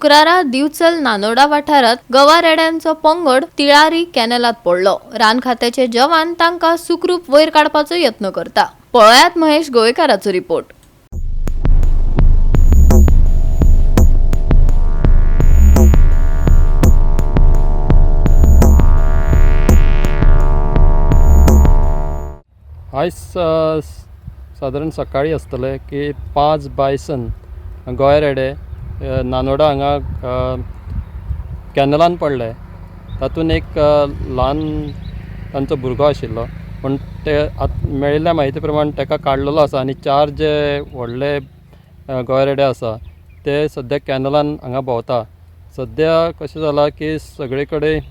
शुक्रारा दिवचल नानोडा वाठारात गवारेड्यांचो पंगड तिळारी कॅनलात पडलो. रान खात्याचे जवान तांकां सुखरूप वयर काडपाचो यत्न करता. पळयात महेश गोवेकाराचो रिपोर्ट. आयज सादारण सकाळी आसतले की 5 बायसन गोंयरेडे नानोडा हांगा कॅनलान पडले. तातूंत एक ल्हान तांचो भुरगो आशिल्लो, पूण ते मेळिल्ल्या म्हायती प्रमाण ताका काडलेलो आसा आनी 4 जे व्हडले गोंयरेडे आसा ते सद्या कॅनलान हांगा भोंवता. सद्या कशें जालां की सगळे कडेन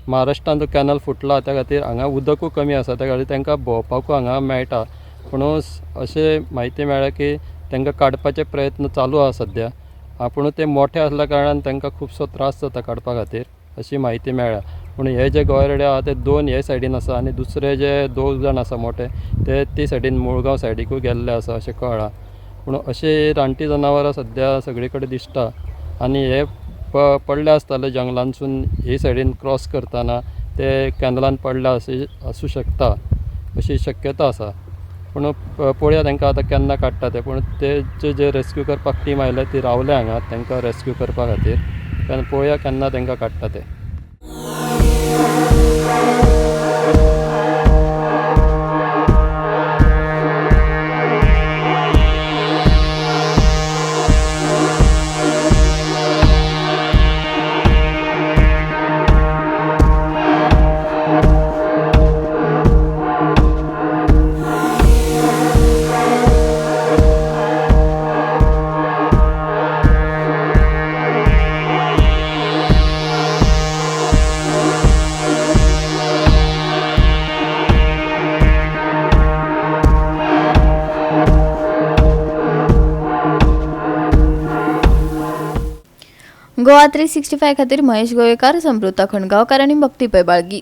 महाराष्ट्रान जो कॅनल फुटला त्या खातीर हांगा उदकूय कमी आसा, त्या खातीर तांकां भोंवपाकूय हांगा मेळटा. पूण अशें म्हायती मेळ्ळ्या की तांकां काडपाचे प्रयत्न चालू आसा सद्या. पूण ते मोठे आसल्या कारणान तांकां खुबसो त्रास जाता काडपा खातीर अशी म्हायती मेळ्ळ्या. पूण हे जे गोंयरेडे आसा ते 2 हे सायडीन आसा आनी दुसरे जे 2 जाण आसा मोठे ते सायडीन मुळगांव सायडीकूय गेल्ले आसा अशें कळ्ळां. पूण अशें रानटी जनावरां सद्या सगळे कडेन दिसता आनी हे पडले आसतले जंगलांसून हे सायडीन क्रॉस करतना ते कॅनलान पडले आसूं शकता अशी शक्यता आसा. पूण पळोवया तांकां आतां केन्ना काडटा ते. पूण ते जे रेस्क्यू करपाक टीम आयले ती रावले हांगा तांकां रेस्क्यू करपा खातीर. पळोवया केन्ना तांकां काडटा ते. गोवा 365 खातीर महेश गोवेकार, समृता खणगांवकार आनी भक्ती पैबाळगी.